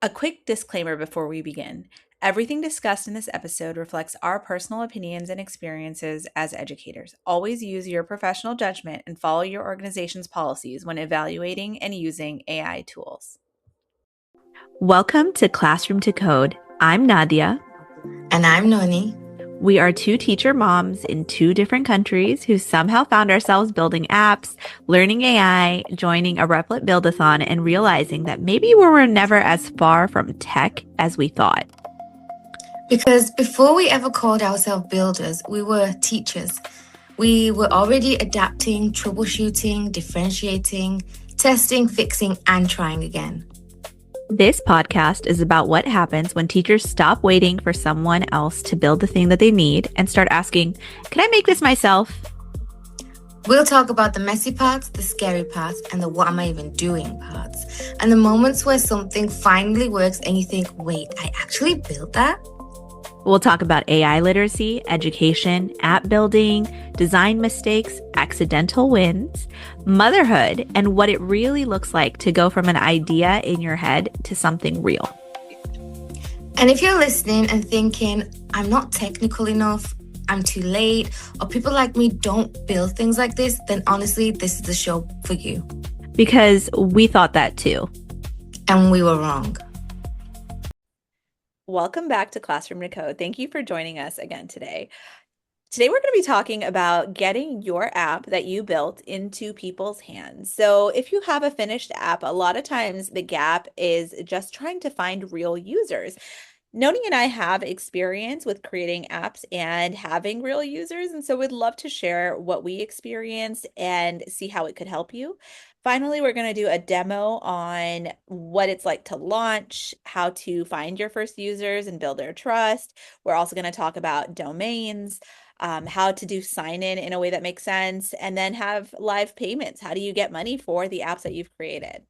A quick disclaimer before we begin. Everything discussed in this episode reflects our personal opinions and experiences as educators. Always use your professional judgment and follow your organization's policies when evaluating and using AI tools. Welcome to Classroom to Code. I'm Nadia. And I'm Noni. We are two teacher moms in two different countries who somehow found ourselves building apps, learning AI, joining a Replit Build-a-thon, and realizing that maybe we were never as far from tech as we thought. Because before we ever called ourselves builders, we were teachers. We were already adapting, troubleshooting, differentiating, testing, fixing, and trying again. This podcast is about what happens when teachers stop waiting for someone else to build the thing that they need and start asking, can I make this myself? We'll talk about the messy parts, the scary parts, and the what am I even doing parts. And the moments where something finally works and you think, wait, I actually built that? We'll talk about AI literacy, education, app building, design mistakes, accidental wins, motherhood, and what it really looks like to go from an idea in your head to something real. And if you're listening and thinking, I'm not technical enough, I'm too late, or people like me don't build things like this, then honestly, this is the show for you. Because we thought that too. And we were wrong. Welcome back to Classroom to Code. Thank you for joining us again today. Today, we're going to be talking about getting your app that you built into people's hands. So if you have a finished app, a lot of times the gap is just trying to find real users. Noni and I have experience with creating apps and having real users, and so we'd love to share what we experienced and see how it could help you. Finally, we're going to do a demo on what it's like to launch, how to find your first users and build their trust. We're also going to talk about domains, how to do sign in a way that makes sense, and then have live payments. How do you get money for the apps that you've created?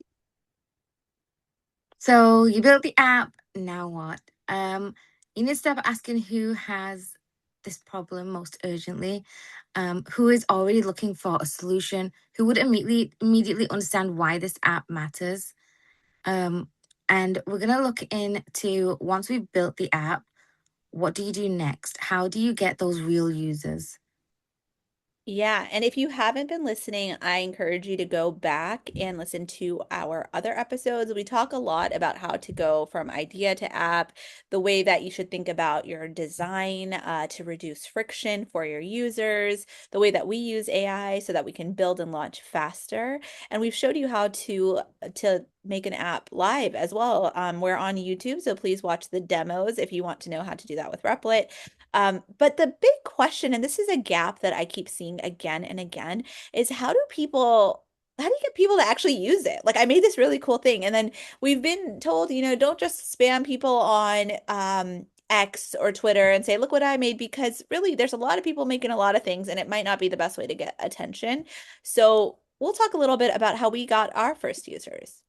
So you built the app, now what? You need to start asking who has this problem most urgently, who is already looking for a solution, who would immediately understand why this app matters. And we're gonna look into once we've built the app, what do you do next? How do you get those real users? Yeah, and if you haven't been listening, I encourage you to go back and listen to our other episodes. We talk a lot about how to go from idea to app, the way that you should think about your design to reduce friction for your users, the way that we use AI so that we can build and launch faster. And we've showed you how to make an app live as well. We're on YouTube, so please watch the demos if you want to know how to do that with Replit. But the big question, and this is a gap that I keep seeing again and again, is how do you get people to actually use it? Like I made this really cool thing, and then we've been told, don't just spam people on X or Twitter and say, look what I made, because really there's a lot of people making a lot of things, and it might not be the best way to get attention. So we'll talk a little bit about how we got our first users.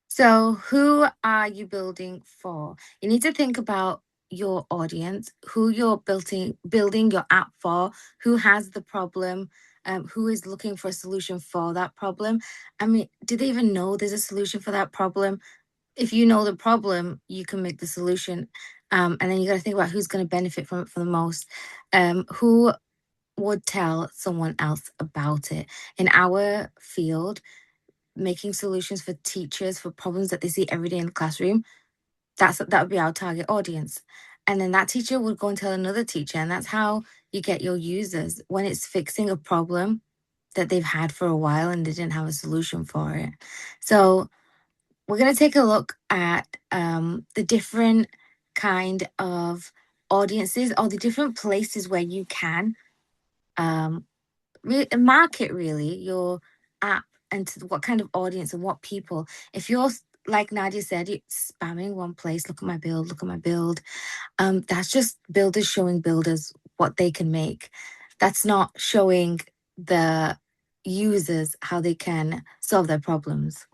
So who are you building for? You need to think about your audience, who you're building your app for, who has the problem, who is looking for a solution for that problem. I mean, do they even know there's a solution for that problem? If you know the problem, you can make the solution. And then you got to think about who's going to benefit from it for the most. Who would tell someone else about it? In our field, making solutions for teachers for problems that they see every day in the classroom, that would be our target audience. And then that teacher would go and tell another teacher, and that's how you get your users when it's fixing a problem that they've had for a while and they didn't have a solution for it. So we're going to take a look at the different kind of audiences or the different places where you can um, market really your app and to what kind of audience and what people. If you're like Nadia said, you're spamming one place, look at my build, look at my build. That's just builders showing builders what they can make. That's not showing the users how they can solve their problems.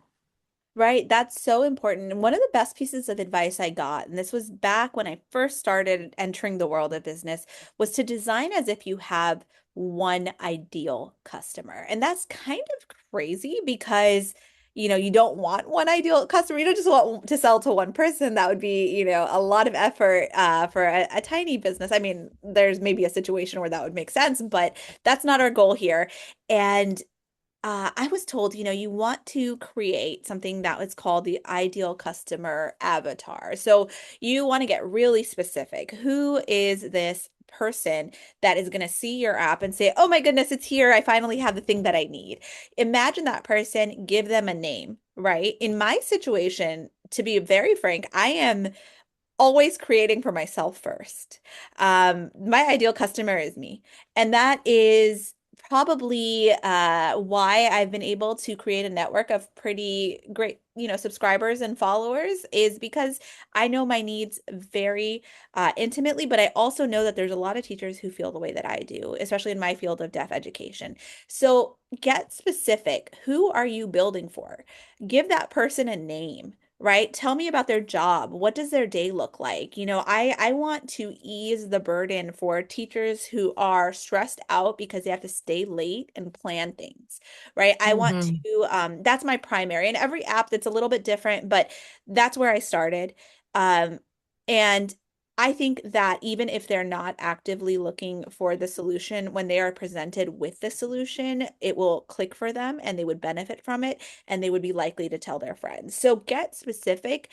Right, that's so important. And one of the best pieces of advice I got, and this was back when I first started entering the world of business, was to design as if you have one ideal customer. And that's kind of crazy because you don't want one ideal customer. You don't just want to sell to one person. That would be, a lot of effort for a tiny business. I mean, there's maybe a situation where that would make sense, but that's not our goal here. And I was told, you want to create something that was called the ideal customer avatar. So you want to get really specific. Who is this person that is going to see your app and say, oh my goodness, it's here. I finally have the thing that I need. Imagine that person, give them a name, right? In my situation, to be very frank, I am always creating for myself first. My ideal customer is me. And that is probably why I've been able to create a network of pretty great, subscribers and followers is because I know my needs very intimately, but I also know that there's a lot of teachers who feel the way that I do, especially in my field of deaf education. So get specific. Who are you building for? Give that person a name, right? Tell me about their job. What does their day look like? I want to ease the burden for teachers who are stressed out because they have to stay late and plan things, right? I want Hmm. to that's my primary. And every app that's a little bit different, but that's where I started. And I think that even if they're not actively looking for the solution, when they are presented with the solution, it will click for them and they would benefit from it and they would be likely to tell their friends. So get specific.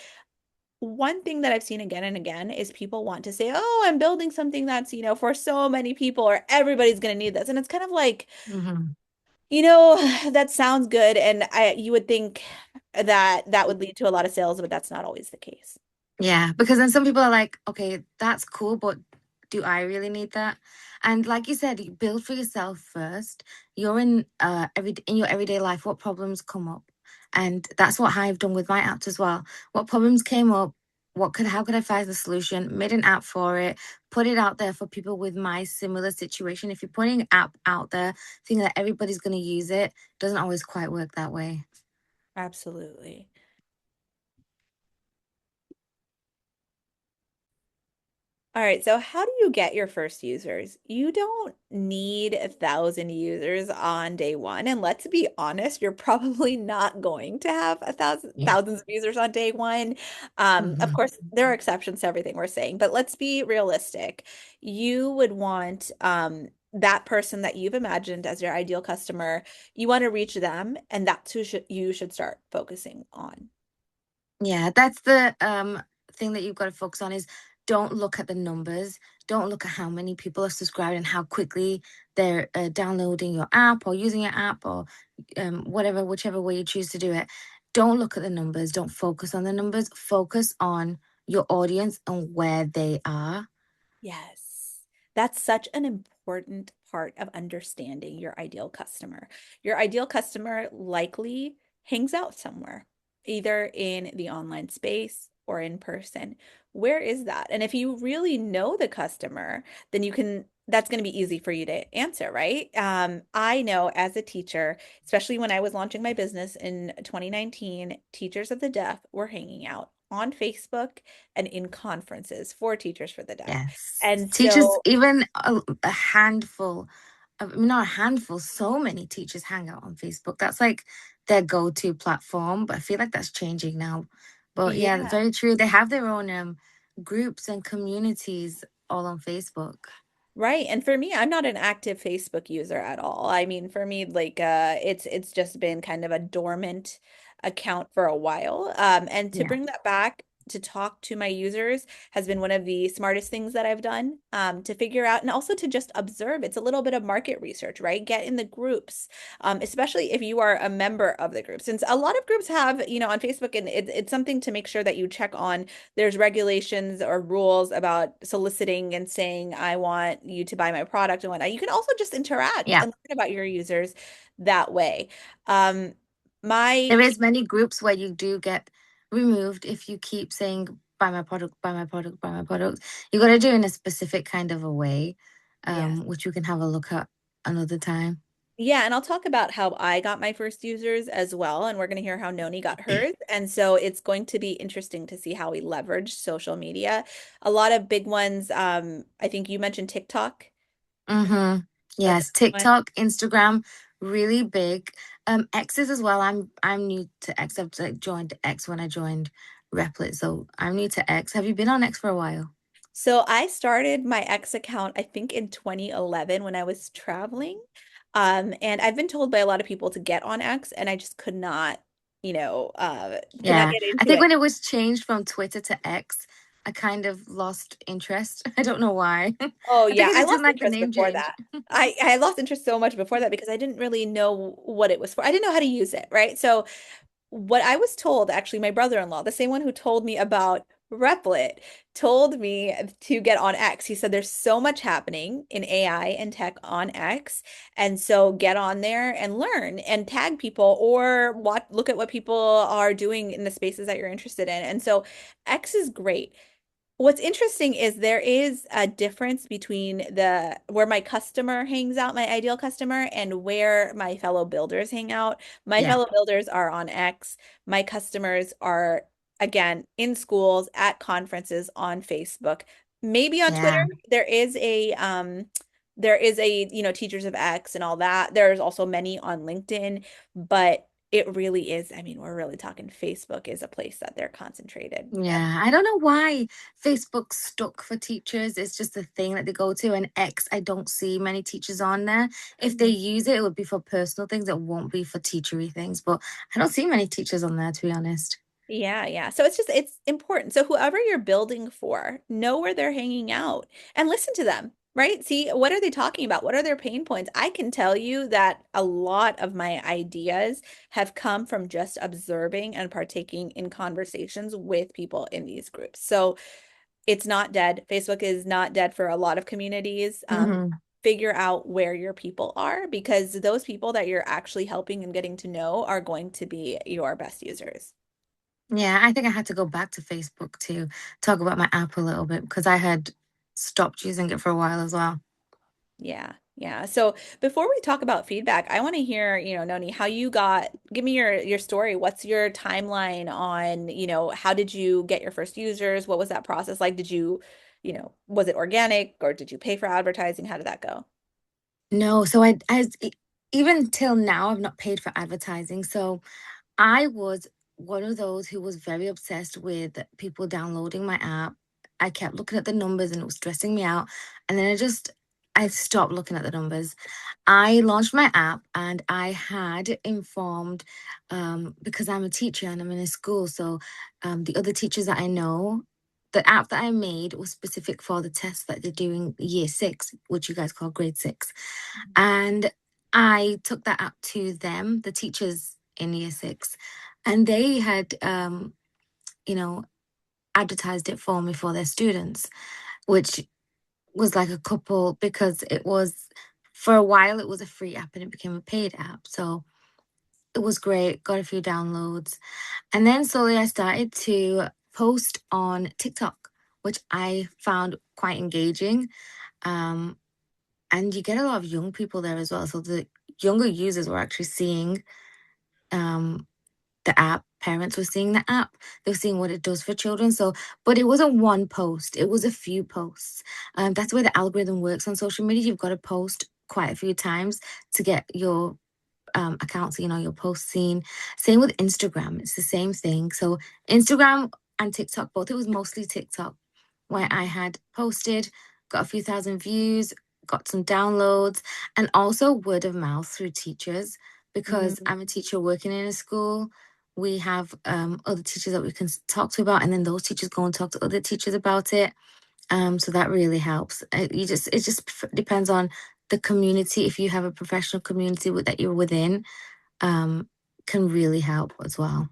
One thing that I've seen again and again is people want to say, "Oh, I'm building something that's, for so many people or everybody's going to need this." And it's kind of like, Hmm. that sounds good and you would think that that would lead to a lot of sales, but that's not always the case. Yeah, because then some people are like, okay, that's cool, but do I really need that? And like you said, you build for yourself first. You're in your everyday life, what problems come up? And that's what I've done with my apps as well. What problems came up? How could I find the solution? Made an app for it, put it out there for people with my similar situation. If you're putting an app out there, thinking that everybody's going to use it, doesn't always quite work that way. Absolutely. All right, so how do you get your first users? You don't need 1,000 users on day one. And let's be honest, you're probably not going to have Yeah. thousands of users on day one. Of Hmm. course, there are exceptions to everything we're saying, but let's be realistic. You would want that person that you've imagined as your ideal customer, you want to reach them, and that's who you should start focusing on. Yeah, that's the thing that you've got to focus on is don't look at the numbers. Don't look at how many people are subscribed and how quickly they're downloading your app or using your app or whichever way you choose to do it. Don't look at the numbers. Don't focus on the numbers. Focus on your audience and where they are. Yes. That's such an important part of understanding your ideal customer. Your ideal customer likely hangs out somewhere, either in the online space or in person. Where is that? And if you really know the customer, then that's going to be easy for you to answer, right? I know as a teacher, especially when I was launching my business in 2019, teachers of the deaf were hanging out on Facebook and in conferences for Teachers for the Deaf. Yes. And Teachers, so, even a handful, not a handful, so many teachers hang out on Facebook. That's like their go-to platform, but I feel like that's changing now. But yeah, yeah, very true. They have their own groups and communities all on Facebook. right. And for me, I'm not an active Facebook user at all. I mean, for me, like it's just been kind of a dormant account for a while. And to Yeah. bring that back to talk to my users has been one of the smartest things that I've done to figure out and also to just observe. It's a little bit of market research, right? Get in the groups, especially if you are a member of the group. Since a lot of groups have, on Facebook, and it's something to make sure that you check on. There's regulations or rules about soliciting and saying, I want you to buy my product and whatnot. You can also just interact Yeah. and learn about your users that way. Um, my, There is many groups where you do get removed if you keep saying buy my product, buy my product, buy my product. You got to do it in a specific kind of a way, yes. which we can have a look at another time. Yeah, and I'll talk about how I got my first users as well, and we're going to hear how Noni got hers. And so it's going to be interesting to see how we leverage social media. A lot of big ones, I think you mentioned TikTok. Mm-hmm. That's a Yes, big one. TikTok, Instagram, really big. X's as well. I'm new to X. I've like joined X when I joined Replit, so I'm new to X. Have you been on X for a while? So I started my X account, I think in 2011 when I was traveling. And I've been told by a lot of people to get on X, and I just could not, could not Yeah, get I into think it. when it was changed from Twitter to X, I kind of lost interest. I don't know why. Oh I think yeah, I I just didn't lost like the interest name before change. that. I lost interest so much before that because I didn't really know what it was for. I didn't know how to use it, right? So what I was told, actually, my brother-in-law, the same one who told me about Replit, told me to get on X. He said there's so much happening in AI and tech on X, and so get on there and learn and tag people or look at what people are doing in the spaces that you're interested in. And so X is great. What's interesting is there is a difference between the where my customer hangs out, my ideal customer, and where my fellow builders hang out. My Yeah, fellow builders are on X. My customers are, again, in schools, at conferences, on Facebook, maybe on Twitter. yeah. There is a Teachers of X and all that. There's also many on LinkedIn, but it really is, I mean, we're really talking Facebook is a place that they're concentrated. Yeah, I don't know why Facebook's stuck for teachers. It's just a thing that they go to. And X, I don't see many teachers on there. If they And use it, it would be for personal things. It won't be for teachery things. But I don't see many teachers on there, to be honest. Yeah, yeah. So it's important. So whoever you're building for, know where they're hanging out and listen to them, right? See, what are they talking about? What are their pain points? I can tell you that a lot of my ideas have come from just observing and partaking in conversations with people in these groups. So it's not dead. Facebook is not dead for a lot of communities. Hmm. Figure out where your people are because those people that you're actually helping and getting to know are going to be your best users. Yeah, I think I had to go back to Facebook to talk about my app a little bit because I had stopped using it for a while as well. Yeah, yeah. So before we talk about feedback, I want to hear, Noni, how you give me your story. What's your timeline on, how did you get your first users? What was that process like? Was it organic or did you pay for advertising? How did that go? No, so even till now, I've not paid for advertising. So I was one of those who was very obsessed with people downloading my app. I kept looking at the numbers and it was stressing me out. And then I stopped looking at the numbers. I launched my app and I had informed, because I'm a teacher and I'm in a school. So the other teachers that I know, the app that I made was specific for the tests that they're doing year 6, which you guys call grade 6. And I took that app to them, the teachers in year 6, and they had, you know, advertised it for me for their students, which was like a couple because it was for a while it was a free app and it became a paid app. So it was great, got a few downloads. And then slowly I started to post on TikTok, which I found quite engaging. Um, and you get a lot of young people there as well. So the younger users were actually seeing um, the app. Parents were seeing the app. They were seeing what it does for children. So, but it wasn't one post. It was a few posts. That's where the algorithm works on social media. You've got to post quite a few times to get your accounts, your posts seen. Same with Instagram. It's the same thing. So Instagram and TikTok, both. It was mostly TikTok where I had posted, got a few thousand views, got some downloads, and also word of mouth through teachers because Mhm. I'm a teacher working in a school. We have other teachers that we can talk to about, and then those teachers go and talk to other teachers about it. So that really helps. It just depends on the community. If you have a professional community that you're within, um, can really help as well.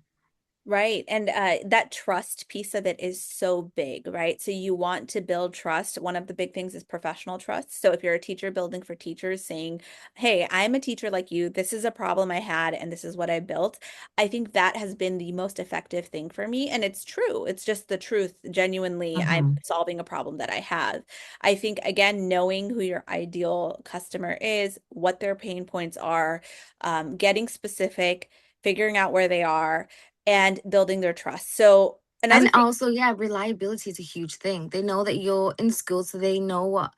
Right. And that trust piece of it is so big, right? So you want to build trust. One of the big things is professional trust. So if you're a teacher building for teachers saying, hey, I'm a teacher like you, this is a problem I had, and this is what I built. I think that has been the most effective thing for me. And it's true. It's just the truth. Genuinely, I'm Hmm. solving a problem that I have. I think, again, knowing who your ideal customer is, what their pain points are, getting specific, figuring out where they are and building their trust. So another And thing, also, yeah, reliability is a huge thing. They know that you're in school, so they know what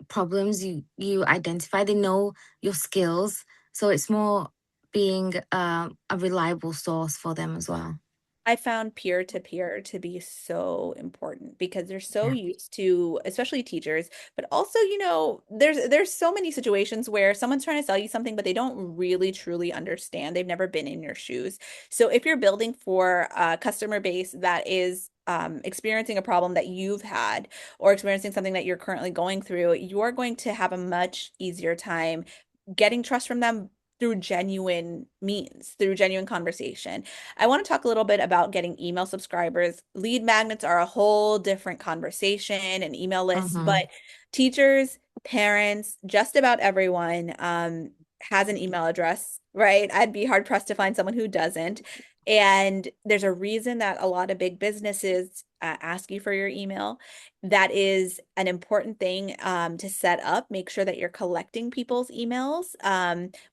problems you identify. They know your skills, so it's more. being a reliable source for them as well. I found peer to peer to be so important because they're so Yeah. used to, especially teachers, but also, there's so many situations where someone's trying to sell you something, but they don't really truly understand. They've never been in your shoes. So if you're building for a customer base that is experiencing a problem that you've had or experiencing something that you're currently going through, you're going to have a much easier time getting trust from them through genuine means, through genuine conversation. I want to talk a little bit about getting email subscribers. Lead magnets are a whole different conversation and email lists, Mm-hmm. but teachers, parents, just about everyone has an email address, right? I'd be hard pressed to find someone who doesn't. And there's a reason that a lot of big businesses ask you for your email. That is an important thing to set up. Make sure that you're collecting people's emails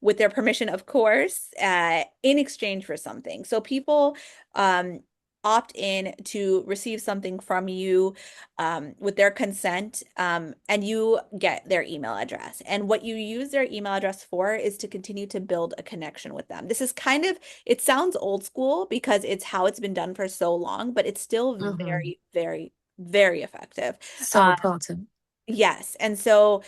with their permission, of course, in exchange for something. So people um, opt in to receive something from you with their consent, and you get their email address. And what you use their email address for is to continue to build a connection with them. This is kind of, it sounds old school because it's how it's been done for so long, but it's still Mm-hmm. very, very, very effective. So Uh, important. yes. And so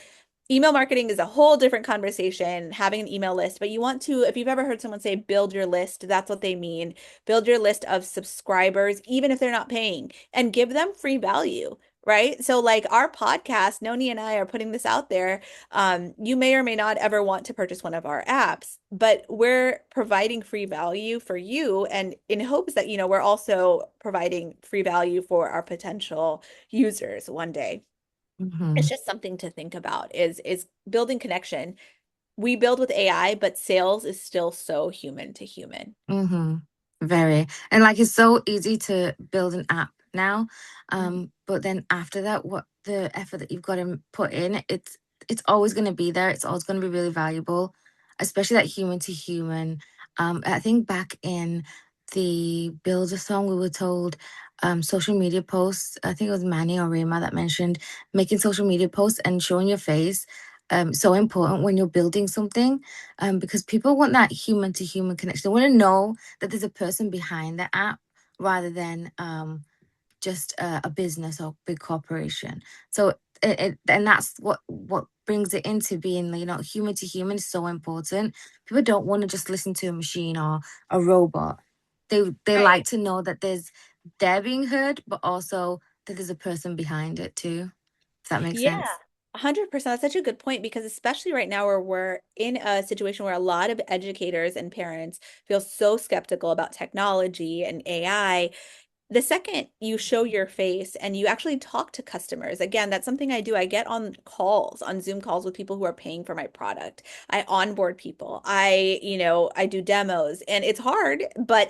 email marketing is a whole different conversation, having an email list, but you want to, if you've ever heard someone say build your list, that's what they mean. Build your list of subscribers, even if they're not paying, and give them free value, right? So, like our podcast, Noni and I are putting this out there. You may or may not ever want to purchase one of our apps, but we're providing free value for you, and in hopes that, we're also providing free value for our potential users one day. It's Mm-hmm. just something to think about is building connection. We build with AI, but sales is still so human to human. Mm-hmm. Very. And like it's so easy to build an app now. Mhm. But then after that, what the effort that you've got to put in, it's always gonna be there. It's always gonna be really valuable, especially that human to human. I think back in the Builder song, we were told social media posts, I think it was Manny or Rima that mentioned making social media posts and showing your face so important when you're building something because people want that human to human connection. They want to know that there's a person behind the app rather than just a business or big corporation. So and that's what brings it into being, human to human is so important. People don't want to just listen to a machine or a robot. They Right. like to know that they're being heard, but also that there's a person behind it too. If that makes Yeah, sense. 100%. That's such a good point because especially right now where we're in a situation where a lot of educators and parents feel so skeptical about technology and AI, the second you show your face and you actually talk to customers, again, that's something I do. I get on calls, on Zoom calls with people who are paying for my product. I onboard people. I do demos and it's hard, but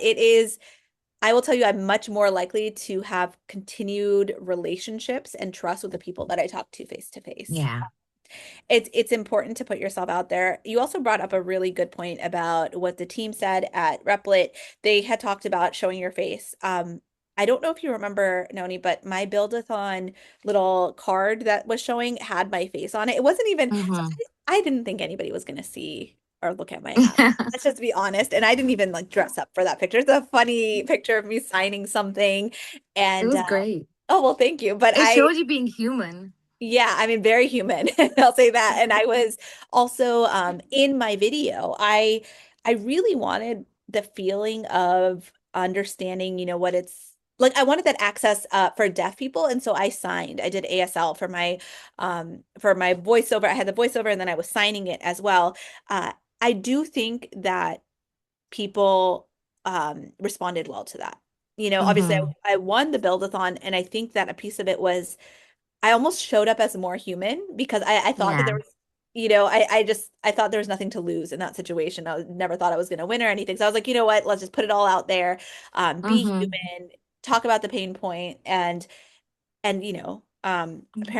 I will tell you, I'm much more likely to have continued relationships and trust with the people that I talk to face to face. Yeah. It's important to put yourself out there. You also brought up a really good point about what the team said at Replit. They had talked about showing your face. I don't know if you remember, Noni, but my Build-a-thon little card that was showing had my face on it. It wasn't even, so Mm-hmm. I didn't think anybody was going to see or look at my app. Let's just be honest. And I didn't even like dress up for that picture. It's a funny picture of me signing something. It And was great. oh, well, thank you. But It showed you being human. yeah, I mean, very human. I'll say that. And I was also in my video, I really wanted the feeling of understanding, what it's like. I wanted that access for deaf people, and so I signed. I did ASL for my voiceover. I had the voiceover, and then I was signing it as well. Uh, I do think that people responded well to that. Obviously, Mm-hmm. I won the build-a-thon, and I think that a piece of it was I almost showed up as more human because I thought that there Yeah. was, I thought there was nothing to lose in that situation. Never thought I was going to win or anything. So I was like, you know what? Let's just put it all out there. Be Mm-hmm. human, talk about the pain point and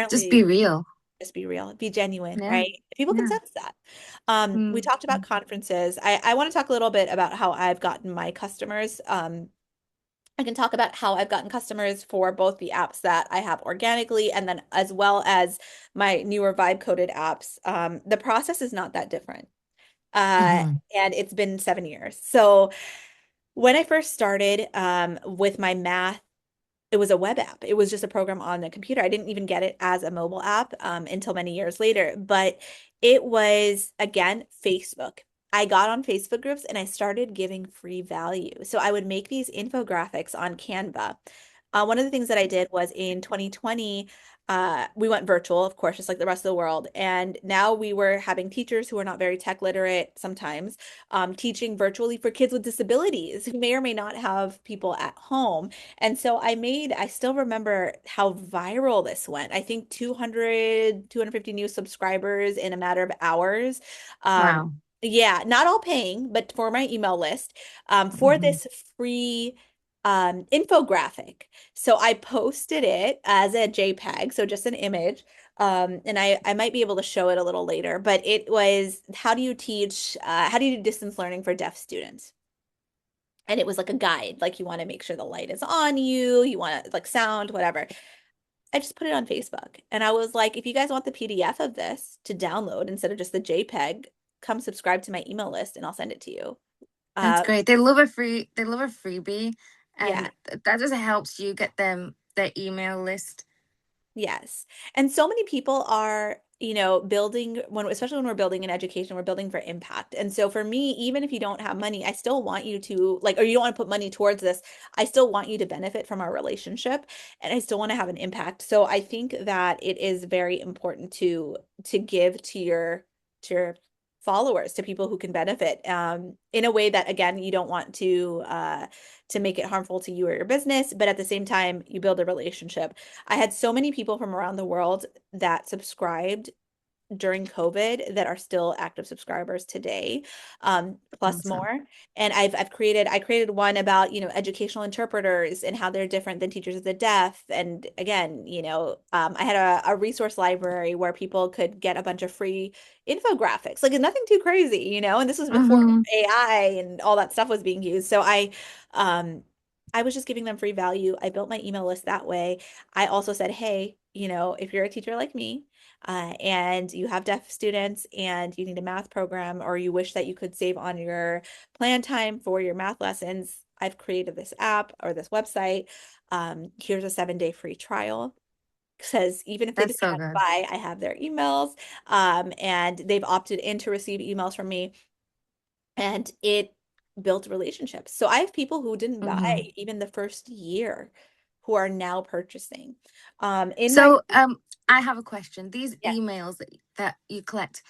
Just be apparently real. just be real, be genuine, Yeah. right? People can Yeah. sense that. We Mm. talked about conferences. I want to talk a little bit about how I've gotten my customers. I can talk about how I've gotten customers for both the apps that I have organically and then as well as my newer vibe coded apps. The process is not that different. Hmm. And it's been 7 years. So when I first started with my math, it was a web app. It was just a program on the computer. I didn't even get it as a mobile app until many years later. But it was, again, Facebook. I got on Facebook groups and I started giving free value. So I would make these infographics on Canva. One of the things that I did was in 2020, we went virtual, of course, just like the rest of the world. And now we were having teachers who are not very tech literate sometimes, teaching virtually for kids with disabilities who may or may not have people at home. And so I still remember how viral this went. I think 250 new subscribers in a matter of hours. Um, Wow. yeah, not all paying, but for my email list, for Hmm. this free infographic. So I posted it as a JPEG, so just an image. And I might be able to show it a little later, but it was how do you do distance learning for deaf students? And it was like a guide, like you want to make sure the light is on you, you want to like sound, whatever. I just put it on Facebook and I was like, if you guys want the PDF of this to download instead of just the JPEG, come subscribe to my email list and I'll send it to you. That's Uh, great. They love a freebie, yeah. and that just helps you get them their email list. Yes. And so many people are, building especially when we're building an education, we're building for impact. And so for me, even if you don't have money, I still want you to like, or you don't want to put money towards this, I still want you to benefit from our relationship and I still want to have an impact. So I think that it is very important to give to your followers, to people who can benefit in a way that again, you don't want to make it harmful to you or your business, but at the same time, you build a relationship. I had so many people from around the world that subscribed during COVID that are still active subscribers today, plus Awesome. more. And I created one about, educational interpreters and how they're different than teachers of the deaf. And again, I had a resource library where people could get a bunch of free infographics, like nothing too crazy, and this was before Hmm. AI and all that stuff was being used. So um, I was just giving them free value. I built my email list that way. I also said, hey, if you're a teacher like me, and you have deaf students and you need a math program or you wish that you could save on your plan time for your math lessons, I've created this app or this website. Here's a 7-day free trial. Says even if they That's decide so not to good. buy, I have their emails, and they've opted in to receive emails from me, and it built relationships. So I have people who didn't Hmm. buy even the first year who are now purchasing. In my So, I have a question. These Yeah. emails that you collect,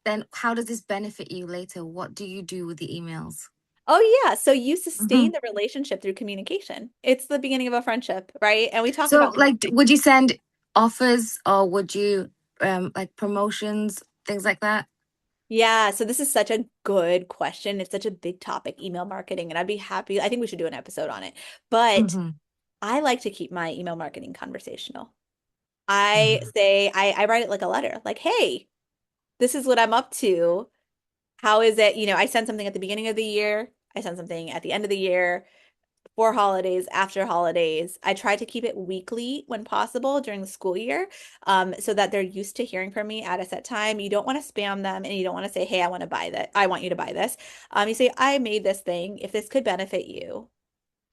then how does this benefit you later? What do you do with the emails? Oh yeah, so you Hmm. sustain the relationship through communication. It's the beginning of a friendship, right? And we talk So, about like, communication. would you send offers or would you like promotions, things like that? Yeah, so this is such a good question. It's such a big topic, email marketing, and I'd be happy. I think we should do an episode on it. But Hmm. I like to keep my email marketing conversational. I write it like a letter, like, hey, this is what I'm up to. How is it? I send something at the beginning of the year. I send something at the end of the year. For holidays, after holidays. I try to keep it weekly when possible during the school year, so that they're used to hearing from me at a set time. You don't want to spam them and you don't want to say, hey, I want to buy that. I want you to buy this. You say, I made this thing. If this could benefit you,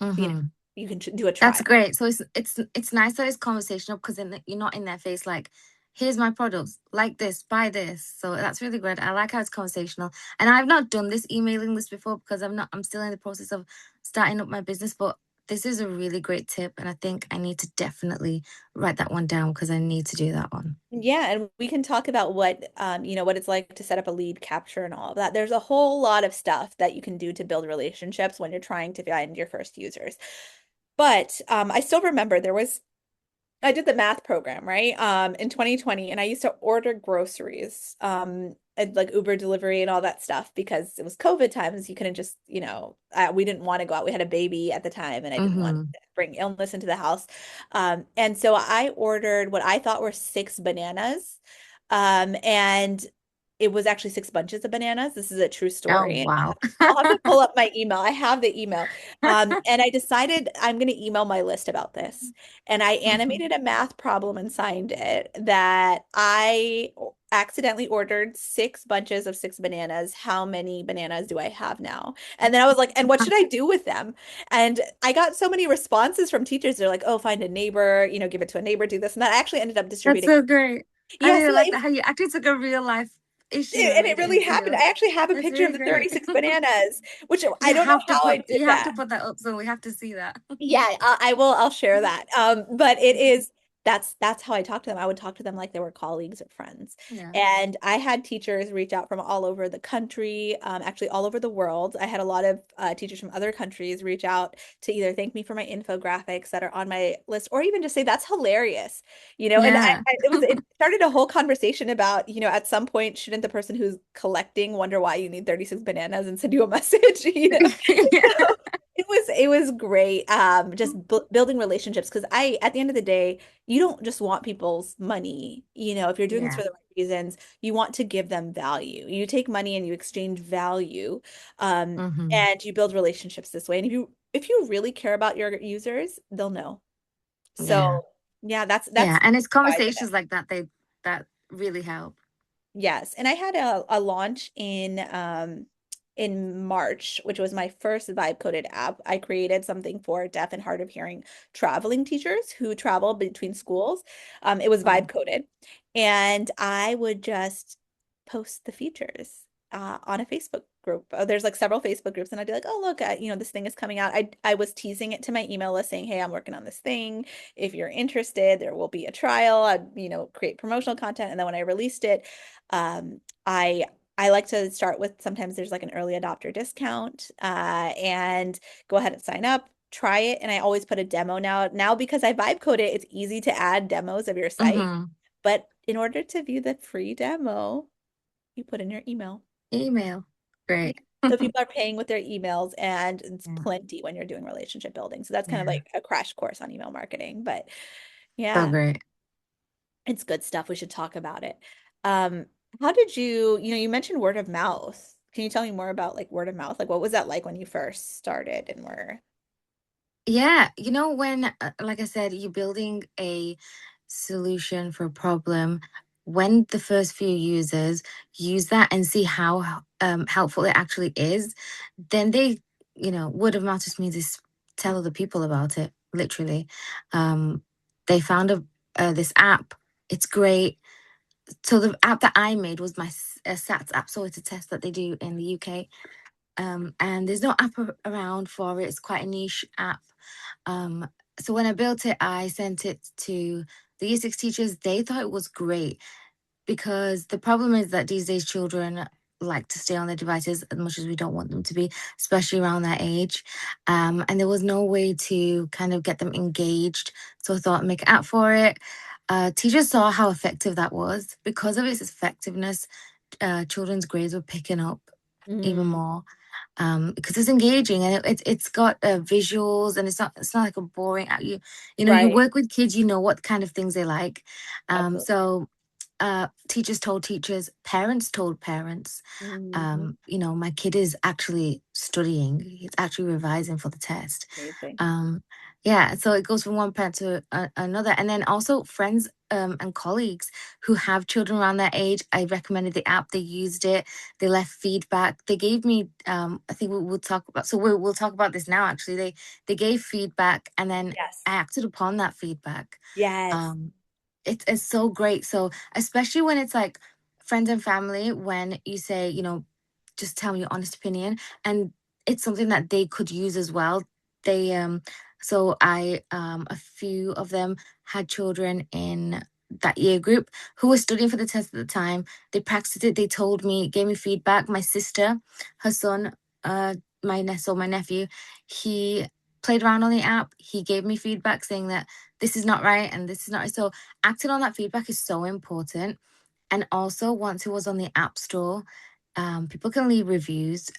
you know, Hmm. you can do a That's trial. great. So it's nice that it's conversational because then you're not in their face like, here's my products, like this, buy this. So that's really good. I like how it's conversational. And I've not done this emailing list before because I'm still in the process of starting up my business, but this is a really great tip, and I think I need to definitely write that one down because I need to do that one. Yeah, and we can talk about what it's like to set up a lead capture and all of that. There's a whole lot of stuff that you can do to build relationships when you're trying to find your first users. But I still remember I did the math program, right? In 2020, and I used to order groceries, and like Uber delivery and all that stuff because it was COVID times. You couldn't just, we didn't want to go out. We had a baby at the time, and I didn't want Mm-hmm. to bring illness into the house. And so I ordered what I thought were 6 bananas, and it was actually 6 bunches of bananas. This is a true Oh, story. wow. I'll have to pull up my email. I have the email. And I decided I'm going to email my list about this. And I Mhm. animated a math problem and signed it that I accidentally ordered 6 bunches of 6 bananas. How many bananas do I have now? And then I was like, and what should I do with them? And I got so many responses from teachers. They're like, oh, find a neighbor, give it to a neighbor, do this. And that I actually ended up That's distributing. so great. I Yeah, so really like that how you actually took a real life issue and and it made it really into happened. yours. I actually have a That's picture of really the great. 36 bananas, which I don't know how I did You have to that. put that up so we have to see that. Yeah, I will. I'll share that. But that's how I talk to them. I would talk to them like they were colleagues or friends. Yeah. And I had teachers reach out from all over the country, actually all over the world. I had a lot of teachers from other countries reach out to either thank me for my infographics that are on my list, or even just say that's hilarious, And Yeah. it started a whole conversation about, at some point, shouldn't the person who's collecting wonder why you need 36 bananas and send you a message, Yeah. It was great. Just bu building relationships because at the end of the day, you don't just want people's money. If you're doing this Yeah. for the right reasons, you want to give them value. You take money and you exchange value, Hmm. and you build relationships this way. And if you really care about your users, they'll know. Yeah. So yeah, that's Yeah. And it's how I did it. conversations like that that really help. Yes, and I had a launch in March, which was my first vibe coded app. I created something for deaf and hard of hearing traveling teachers who travel between schools. It was vibe Oh. coded, and I would just post the features on a Facebook group. There's like several Facebook groups, and I'd be like, "Oh, look, this thing is coming out." I was teasing it to my email list, saying, "Hey, I'm working on this thing. If you're interested, there will be a trial." I'd create promotional content, and then when I released it, um, I like to start with sometimes there's like an early adopter discount, and go ahead and sign up, try it, and I always put a demo now. Now because I vibe code it, it's easy to add demos of your site, Hmm. but in order to view the free demo, you put in your email. Email. Yeah. Great. So people are paying with their emails, and it's Yeah. plenty when you're doing relationship building. So that's kind of Yeah. like a crash course on email marketing, but So yeah. great. It's good stuff. We should talk about it. Um, how did you mentioned word of mouth. Can you tell me more about like word of mouth? Like what was that like when you first started and were Yeah, when, like I said, you're building a solution for a problem, when the first few users use that and see how helpful it actually is, then word of mouth just means is tell other people about it, literally. Um, they found this app. It's great. So the app that I made was my SATs app. So it's a test that they do in the UK. And there's no app around for it. It's quite a niche app. Um, so when I built it, I sent it to the Year 6 teachers. They thought it was great because the problem is that these days children like to stay on their devices as much as we don't want them to be, especially around that age. And there was no way to kind of get them engaged. So I thought, make an app for it. Teachers saw how effective that was. Because of its effectiveness, children's grades were picking up even Mm, more, because it's engaging and it's got visuals, and it's not like a boring you right. work with kids, you know what kind of things they like. Absolutely. So teachers told teachers, parents told parents, Hmm. my kid is actually studying, he's actually revising for the test. Amazing. Yeah, so it goes from one parent to another, and then also friends and colleagues who have children around that age. I recommended the app. They used it. They left feedback. They gave me. I think we'll talk about. So we'll talk about this now. Actually, they gave feedback, and then Yes. I acted upon that feedback. Yes. Um, it's so great. So especially when it's like friends and family, when you say, just tell me your honest opinion, and it's something that they could use as well. They so I a few of them had children in that year group who were studying for the test at the time. They practiced it, they told me, gave me feedback. My sister, her son, my nephew, he played around on the app. He gave me feedback saying that this is not right and this is not right. So acting on that feedback is so important. And also, once it was on the App Store, people can leave reviews.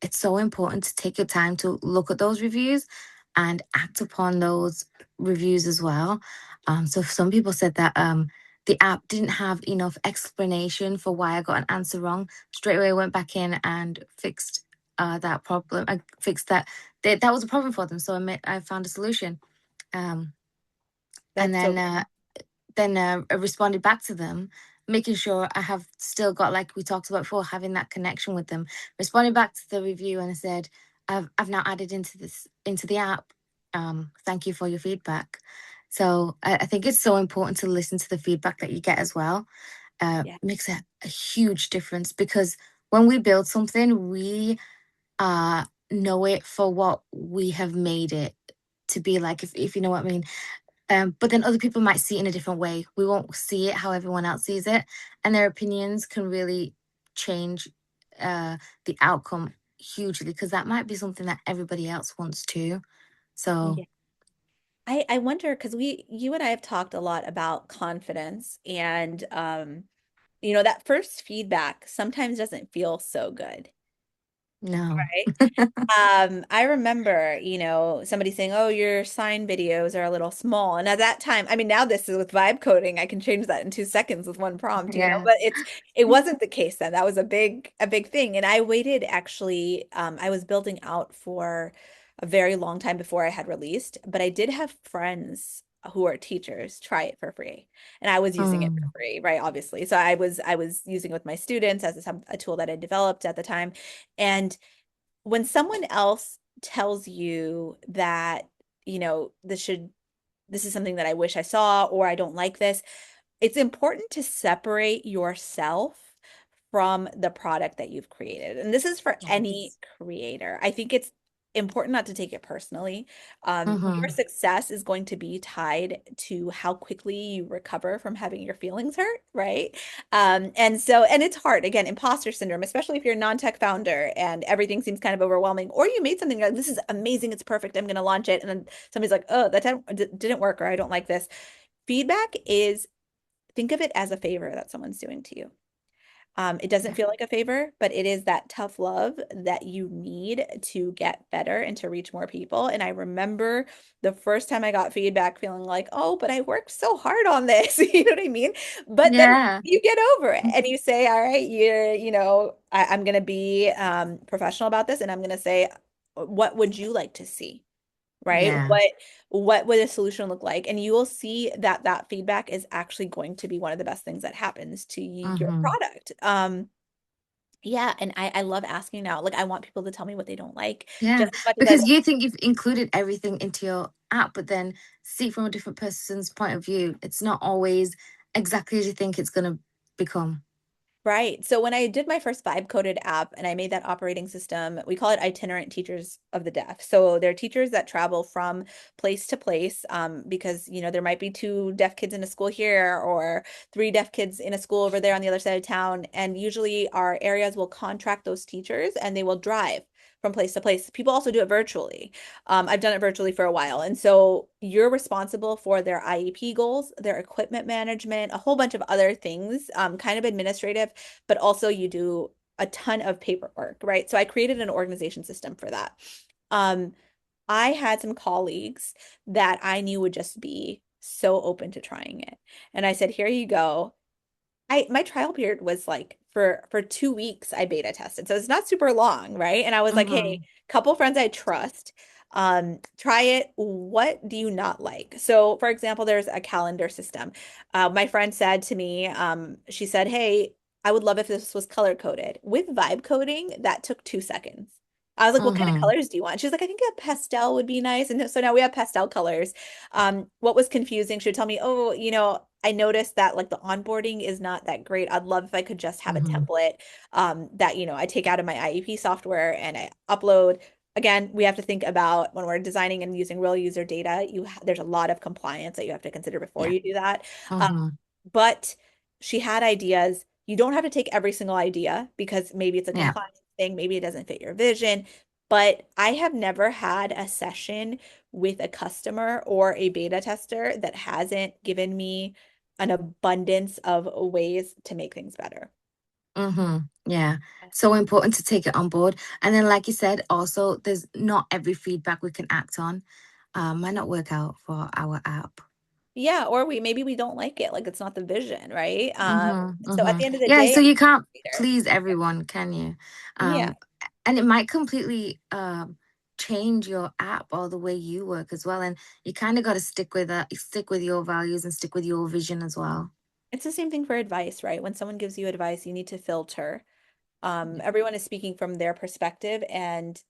It's so important to take your time to look at those reviews and act upon those reviews as well. So some people said that the app didn't have enough explanation for why I got an answer wrong. Straight away, I went back in and fixed that problem. I fixed that. That was a problem for them. So I found a solution. Um, and That's so then good. I responded back to them, making sure I have still got, like we talked about before, having that connection with them. Responding back to the review, and I said, I've now added into the app. Thank you for your feedback. So I think it's so important to listen to the feedback that you get as well. Yeah. Makes a huge difference, because when we build something, we know it for what we have made it to be, like, if you know what I mean. But then other people might see it in a different way. We won't see it how everyone else sees it, and their opinions can really change the outcome hugely, because that might be something that everybody else wants too. So, Yeah. I wonder because you and I have talked a lot about confidence and that first feedback sometimes doesn't feel so good. no. Right. I remember, somebody saying, "Oh, your sign videos are a little small." And at that time, I mean, now this is with vibe coding, I can change that in 2 seconds with one prompt, Yeah. but it wasn't the case then. That was a big thing. And I waited actually, I was building out for a very long time before I had released, but I did have friends who are teachers try it for free. And I was using it for Mm, free, right? Obviously. So I was using it with my students as a tool that I developed at the time. And when someone else tells you that, this is something that I wish I saw, or I don't like this, it's important to separate yourself from the product that you've created. And this is for any yes. creator. I think it's important not to take it personally. Your Mm-hmm. success is going to be tied to how quickly you recover from having your feelings hurt, right? And it's hard. Again, imposter syndrome, especially if you're a non-tech founder and everything seems kind of overwhelming, or you made something like, this is amazing, it's perfect, I'm going to launch it. And then somebody's like, oh, that didn't work, or I don't like this. Feedback is, think of it as a favor that someone's doing to you. It doesn't Yeah. feel like a favor, but it is that tough love that you need to get better and to reach more people. And I remember the first time I got feedback feeling like, oh, but I worked so hard on this. You know what I mean? But then Yeah. you get over it and you say, all right, I'm going to be professional about this. And I'm going to say, what would you like to see? Right? Yeah. What would a solution look like? And you will see that that feedback is actually going to be one of the best things that happens to your Mm-hmm. product. Yeah, and I love asking now. Like I want people to tell me what they don't like Yeah, just as much as I because you think you've included everything into your app, but then see from a different person's point of view, it's not always exactly as you think it's going to become. Right. So when I did my first vibe coded app and I made that operating system, we call it itinerant teachers of the deaf. So they're teachers that travel from place to place, because there might be two deaf kids in a school here or three deaf kids in a school over there on the other side of town. And usually our areas will contract those teachers and they will drive from place to place. People also do it virtually. I've done it virtually for a while. And so you're responsible for their IEP goals, their equipment management, a whole bunch of other things, kind of administrative, but also you do a ton of paperwork, right? So I created an organization system for that. Um, I had some colleagues that I knew would just be so open to trying it. And I said, here you go. My trial period was like for 2 weeks I beta tested. So it's not super long, right? And I was like, hey, Mm-hmm. couple friends I trust, try it. What do you not like? So for example, there's a calendar system. My friend said to me, she said, hey, I would love if this was color coded. With vibe coding, that took 2 seconds. I was like, what kind of Mm-hmm. colors do you want? She's like, I think a pastel would be nice. And so now we have pastel colors. What was confusing, she would tell me, oh, I noticed that like the onboarding is not that great. I'd love if I could just have a Mm-hmm. template that, I take out of my IEP software and I upload. Again, we have to think about when we're designing and using real user data, there's a lot of compliance that you have to consider before Yeah. you do that. Um, Mm-hmm. but she had ideas. You don't have to take every single idea because maybe it's a Yeah. compliance thing, maybe it doesn't fit your vision. But I have never had a session with a customer or a beta tester that hasn't given me an abundance of ways to make things better. Mm-hmm. Yeah. So important to take it on board. And then, like you said, also, there's not every feedback we can act on. Might not work out for our app. Yeah, or maybe we don't like it, like it's not the vision, right? Mm-hmm. So at Mm-hmm. the end of the Yeah. day, So I'm you a can't leader. please everyone, can you? Yeah. Um, and it might completely change your app or the way you work as well. And you kind of got to stick with your values and stick with your vision as well. It's the same thing for advice, right? When someone gives you advice, you need to filter. Yeah. Everyone is speaking from their perspective, and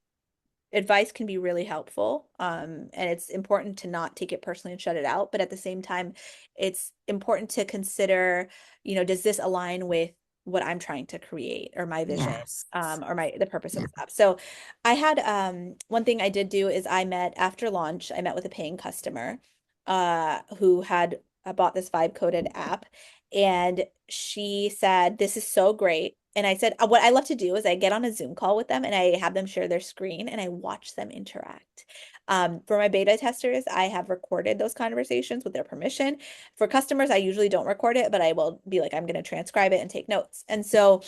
advice can be really helpful. And it's important to not take it personally and shut it out. But at the same time, it's important to consider, does this align with what I'm trying to create or my vision, Yes. or the purpose of Yeah. this app. So I had one thing I did do is I met after launch, I met with a paying customer who had bought this vibe coded app, and she said, "This is so great." And I said, what I love to do is I get on a Zoom call with them and I have them share their screen and I watch them interact. For my beta testers, I have recorded those conversations with their permission. For customers, I usually don't record it, but I will be like, I'm going to transcribe it and take notes. And so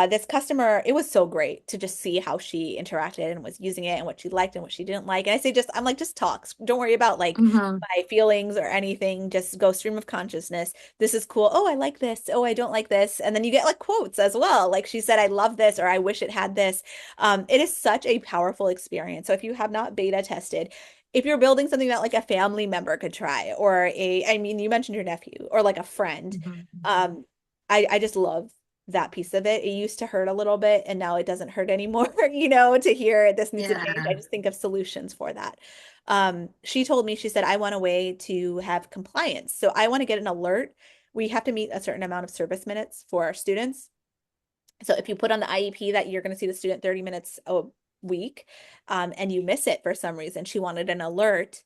this customer, it was so great to just see how she interacted and was using it and what she liked and what she didn't like. And I say, I'm like, just talks. Don't worry about like Hmm. my feelings or anything. Just go stream of consciousness. This is cool. Oh, I like this. Oh, I don't like this. And then you get like quotes as well. Like she said, I love this, or I wish it had this. It is such a powerful experience. So if you have not beta tested, if you're building something that like a family member could try, or I mean, you mentioned your nephew or like a friend, Hmm. um, I just love that piece of it. It used to hurt a little bit and now it doesn't hurt anymore, to hear this needs to change. I Yeah. just think of solutions for that. She told me, she said, I want a way to have compliance. So I want to get an alert. We have to meet a certain amount of service minutes for our students. So if you put on the IEP that you're going to see the student 30 minutes a week, and you miss it for some reason, she wanted an alert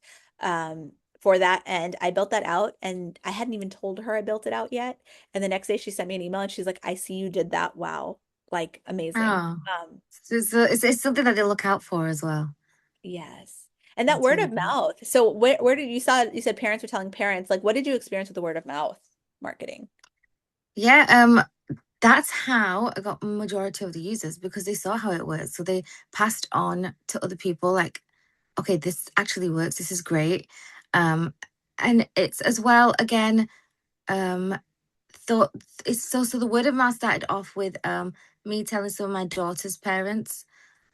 for that. And I built that out and I hadn't even told her I built it out yet. And the next day she sent me an email and she's like, I see you did that. Wow. Like amazing. Oh, Um, so it's something that they look out for as well. yes. And that That's word really of great. mouth. So where did you said parents were telling parents, like what did you experience with the word of mouth marketing? Yeah, that's how I got majority of the users because they saw how it works. So they passed on to other people like, okay, this actually works. This is great. Um, and it's as well, again, um, thought it's so the word of mouth started off with me telling some of my daughter's parents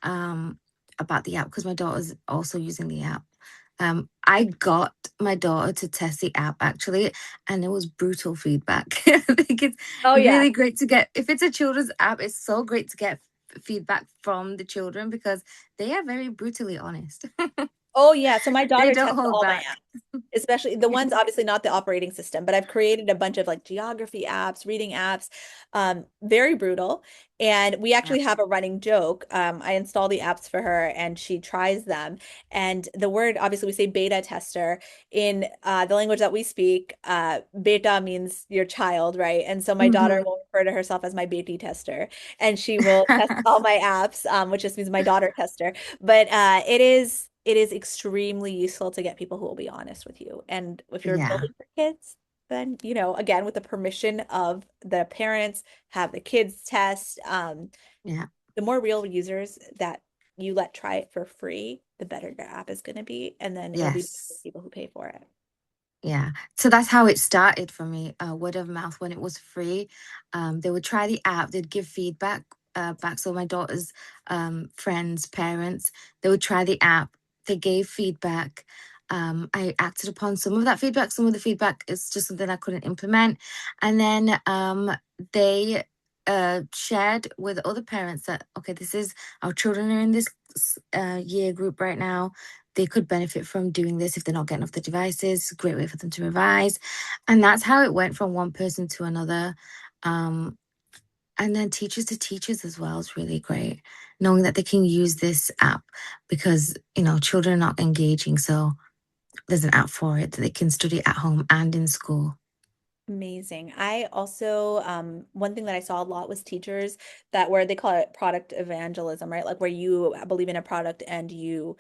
um about the app because my daughter's also using the app. I got my daughter to test the app actually, and it was brutal feedback. I think it's Oh yeah. really great to get, if it's a children's app, it's so great to get feedback from the children because they are very brutally honest. Oh yeah, so my They daughter don't tests hold all my back. apps, especially the ones obviously not the operating system, but I've created a bunch of like geography apps, reading apps, very brutal. And we Yeah. actually have a running joke. I install the apps for her and she tries them. And the word, obviously we say beta tester in the language that we speak, beta means your child, right? And so my daughter Hmm. will refer to herself as my beta tester, and she will test all my apps, which just means my daughter tester. But it is extremely useful to get people who will be honest with you. And if you're Yeah. building for kids, then, again, with the permission of the parents, have the kids test. Yeah. The more real users that you let try it for free, the better your app is going to be. And then it'll be the Yes. people who pay for it. Yeah. So that's how it started for me, word of mouth when it was free. They would try the app, they'd give feedback back. So my daughter's friends, parents, they would try the app, they gave feedback. I acted upon some of that feedback. Some of the feedback is just something I couldn't implement. And then they shared with other parents that, okay, this is our children are in this year group right now, they could benefit from doing this if they're not getting off the devices. Great way for them to revise. And that's how it went from one person to another. Um, and then teachers to teachers as well is really great. Knowing that they can use this app because, children are not engaging. So there's an app for it that they can study at home and in school. Amazing. I also, one thing that I saw a lot was teachers that where they call it product evangelism, right? Like where you believe in a product and you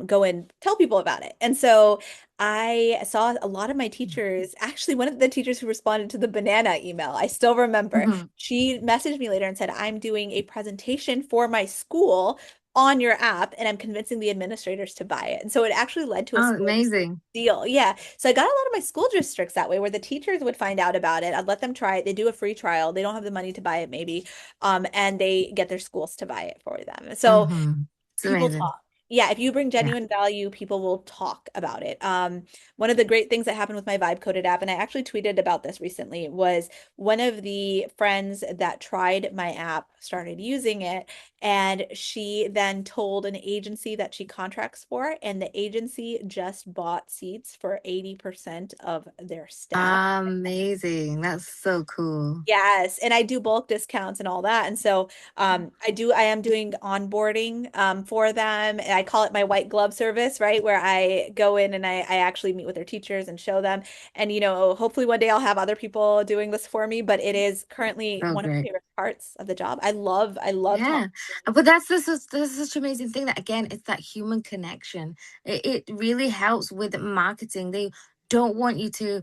go and tell people about it. And so I saw a lot of my teachers, actually, one of the teachers who responded to the banana email, I still remember, Mhm. she messaged me later and said, I'm doing a presentation for my school on your app and I'm convincing the administrators to buy it. And so it actually led to a Oh, school amazing. deal. Yeah. So I got a lot of my school districts that way where the teachers would find out about it. I'd let them try it. They do a free trial. They don't have the money to buy it maybe. And they get their schools to buy it for them. So Hmm. It's people amazing. talk. Yeah, if you bring Yeah. genuine value, people will talk about it. One of the great things that happened with my Vibe Coded app, and I actually tweeted about this recently, was one of the friends that tried my app started using it, and she then told an agency that she contracts for, and the agency just bought seats for 80% of their staff. Amazing. That's so cool. Yes, and I do bulk discounts and all that. And so I am doing onboarding for them. And I call it my white glove service, right? Where I go in and I actually meet with their teachers and show them. And hopefully one day I'll have other people doing this for me, but it is currently So one of my great. favorite parts of the job. I love talking. Yeah, but that's such an amazing thing that again, it's that human connection. It really helps with marketing. They don't want you to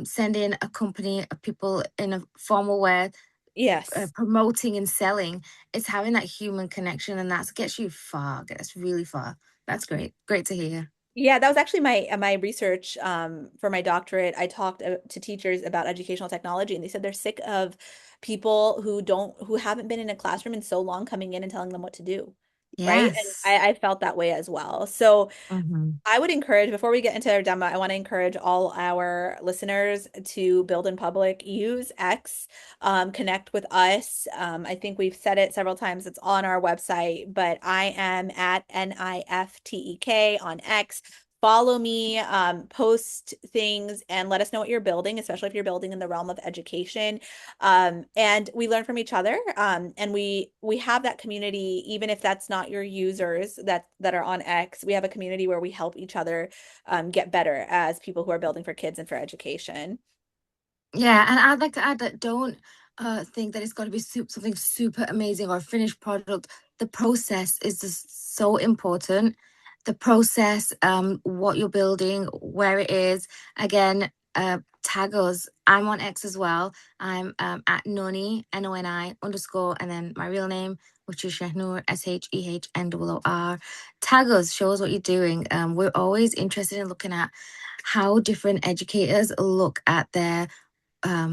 send in a company of people in a formal wear Yes. promoting and selling. It's having that human connection, and that gets you far. Gets really far. That's great. Great to hear. Yeah, that was actually my research for my doctorate. I talked to teachers about educational technology, and they said they're sick of people who haven't been in a classroom in so long coming in and telling them what to do, right? And Yes. I felt that way as well. So Hmm. I would encourage, before we get into our demo, I want to encourage all our listeners to build in public, use X, connect with us. I think we've said it several times. It's on our website, but I am at NIFTEK on X. Follow me, post things, and let us know what you're building, especially if you're building in the realm of education. And we learn from each other, and we have that community, even if that's not your users that are on X. We have a community where we help each other get better as people who are building for kids and for education. Yeah, and I'd like to add that don't think that it's got to be something super amazing or a finished product. The process is just so important. The process, what you're building, where it is. Again, tag us. I'm on X as well. I'm at Noni, NONI underscore, and then my real name, which is Shehnur, SHEHNOOR. Tag us, show us what you're doing. We're always interested in looking at how different educators look at their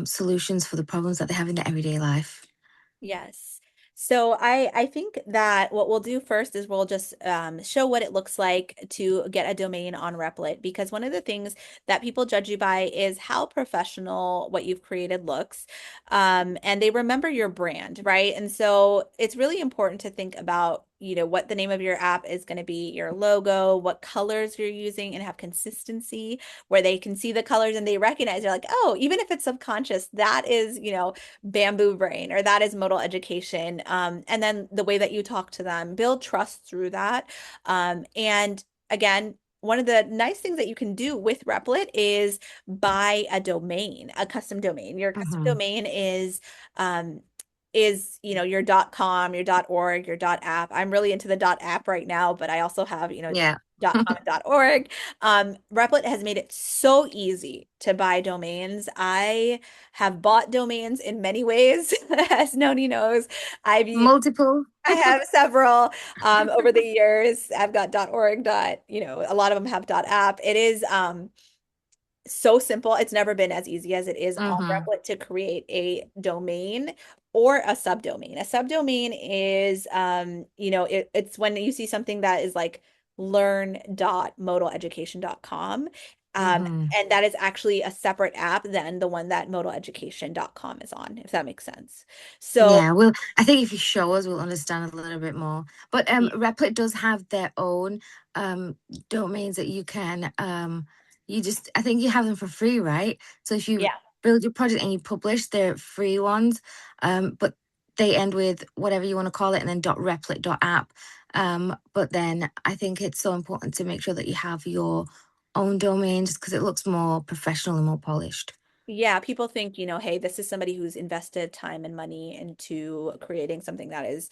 solutions for the problems that they have in their everyday life. Yes. So I think that what we'll do first is we'll just show what it looks like to get a domain on Replit, because one of the things that people judge you by is how professional what you've created looks, and they remember your brand, right? And so it's really important to think about what the name of your app is going to be, your logo, what colors you're using, and have consistency where they can see the colors and they recognize. They're like, oh, even if it's subconscious, that is Bamboo Brain, or that is modal education. And then the way that you talk to them, build trust through that. And again, one of the nice things that you can do with Replit is buy a domain, a custom domain. Your custom Hmm. domain is your .com, your .org, your .app. I'm really into the .app right now, but I also have, Yeah. .com and .org. Replit has made it so easy to buy domains. I have bought domains in many ways, as Noni knows. I've used, Multiple. I have several over the years. I've got .org, a lot of them have .app. It is so simple. It's never been as easy as it is on Hmm. Replit to create a domain or a subdomain. A subdomain is, it's when you see something that is like learn.modaleducation.com. Um, Hmm. and that is actually a separate app than the one that modaleducation.com is on, if that makes sense. So, Yeah, well, I think if you show us, we'll understand a little bit more. But Replit does have their own um domains that you can you just I think you have them for free, right? So if you yeah. build your project and you publish, they're free ones, but they end with whatever you want to call it and then .replit.app. But then I think it's so important to make sure that you have your own domain just because it looks more professional and more polished. Yeah, people think, hey, this is somebody who's invested time and money into creating something that is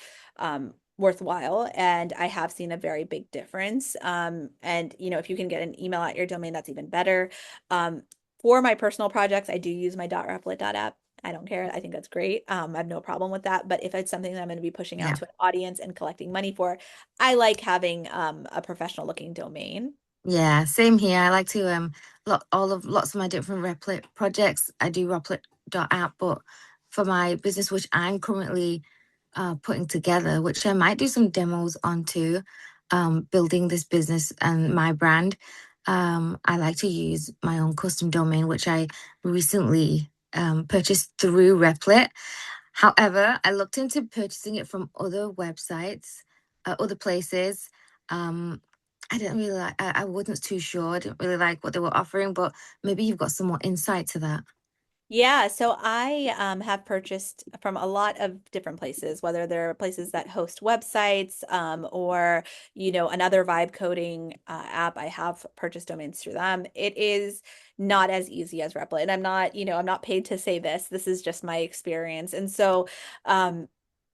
worthwhile. And I have seen a very big difference. And, if you can get an email at your domain, that's even better. For my personal projects, I do use my .replit.app. I don't care. I think that's great. I have no problem with that. But if it's something that I'm going to be pushing out Yeah. to an audience and collecting money for, I like having a professional looking domain. Yeah, same here. I like to lots of my different Replit projects. I do Replit.app, but for my business, which I'm currently putting together, which I might do some demos onto, building this business and my brand, I like to use my own custom domain, which I recently purchased through Replit. However, I looked into purchasing it from other websites, other places. Um, I didn't really like, I wasn't too sure. I didn't really like what they were offering, but maybe you've got some more insight to that. Yeah, so I have purchased from a lot of different places, whether they're places that host websites or, another vibe coding app. I have purchased domains through them. It is not as easy as Replit. And I'm not paid to say this. This is just my experience. And so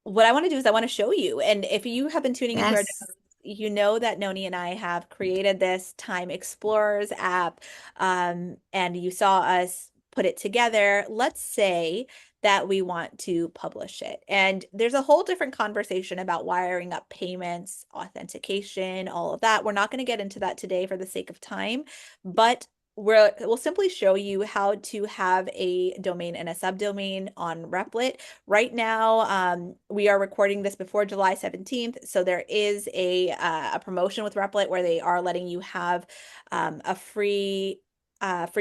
what I want to do is I want to show you. And if you have been tuning into our Yes. demos, you know that Noni and I have created this Time Explorers app, and you saw us put it together. Let's say that we want to publish it. And there's a whole different conversation about wiring up payments, authentication, all of that. We're not going to get into that today for the sake of time, but we'll simply show you how to have a domain and a subdomain on Replit. Right now, we are recording this before July 17th, so there is a promotion with Replit where they are letting you have a free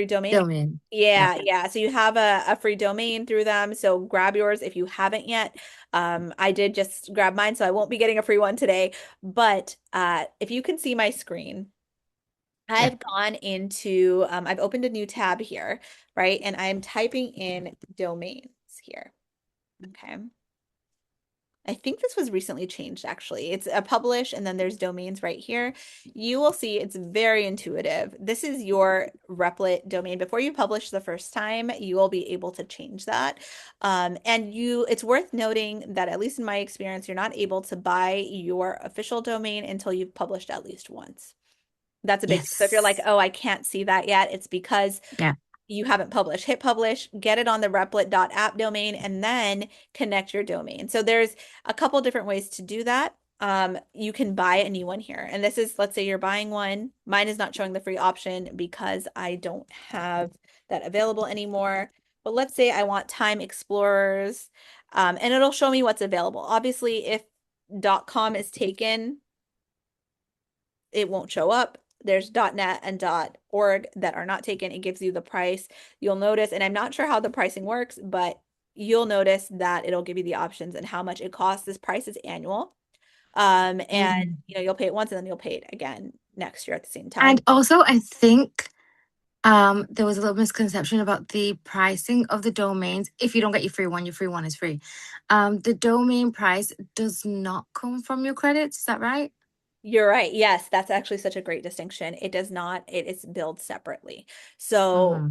domain. Domain. Yeah. Yeah. So you have a free domain through them. So grab yours if you haven't yet. I did just grab mine, so I won't be getting a free one today. But if you can see my screen, Yeah. I've opened a new tab here, right? And I'm typing in domains here. Okay. I think this was recently changed, actually. It's a publish, and then there's domains right here. You will see it's very intuitive. This is your Replit domain. Before you publish the first time, you will be able to change that. It's worth noting that, at least in my experience, you're not able to buy your official domain until you've published at least once. That's a big thing. So if you're like, Yes. oh, I can't see that yet, it's because Yeah. you haven't published. Hit publish, get it on the replit.app domain, and then connect your domain. So there's a couple different ways to do that. You can buy a new one here. And this is, let's say you're buying one. Mine is not showing the free option because I don't have that available anymore. But let's say I want Time Explorers, and it'll show me what's available. Obviously, if .com is taken, it won't show up. There's .net and .org that are not taken. It gives you the price. You'll notice, and I'm not sure how the pricing works, but you'll notice that it'll give you the options and how much it costs. This price is annual. And Mhm. you'll pay it once and then you'll pay it again next year at the same And time. also, I think there was a little misconception about the pricing of the domains. If you don't get your free one is free. The domain price does not come from your credits. Is that right? You're right. Yes, that's actually such a great distinction. It does not, it is billed separately. So, Mm-hmm.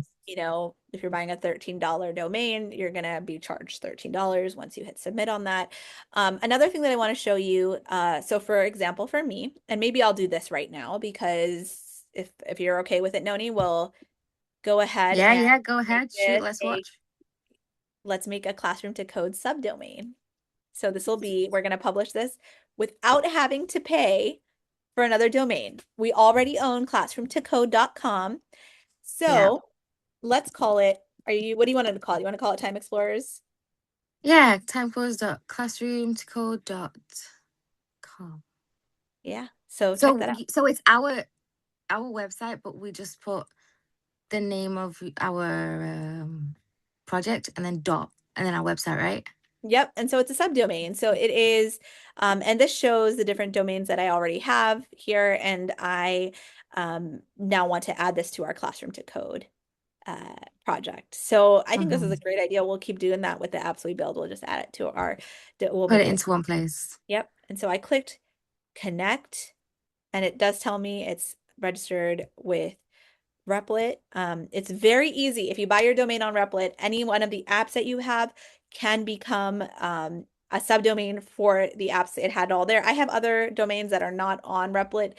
if you're buying a $13 domain, you're going to be charged $13 once you hit submit on that. Another thing that I want to show you, so for example, for me, and maybe I'll do this right now because if you're okay with it, Noni, we'll go ahead Yeah, and yeah. Go make ahead. Shoot. this Let's a, watch. let's make a classroom to code subdomain. So we're going to publish this without having to pay for another domain. We already own classroomtocode.com. Yeah. So let's call it, what do you want to call it? You want to call it Time Explorers? Yeah. Timecourse.classroomtocode.com. Yeah. So check So, that out. so it's our website, but we just put the name of our project and then dot and then our website, right? Yep. And so it's a subdomain. So it is, and this shows the different domains that I already have here. And I now want to add this to our Classroom to Code project. So I think this is a Mm-hmm. great idea. We'll keep doing that with the apps we build. We'll just add it to we'll Put make it it a, into one place. yep. And so I clicked connect, and it does tell me it's registered with Replit. It's very easy. If you buy your domain on Replit, any one of the apps that you have can become a subdomain for the apps. It had all there. I have other domains that are not on Replit.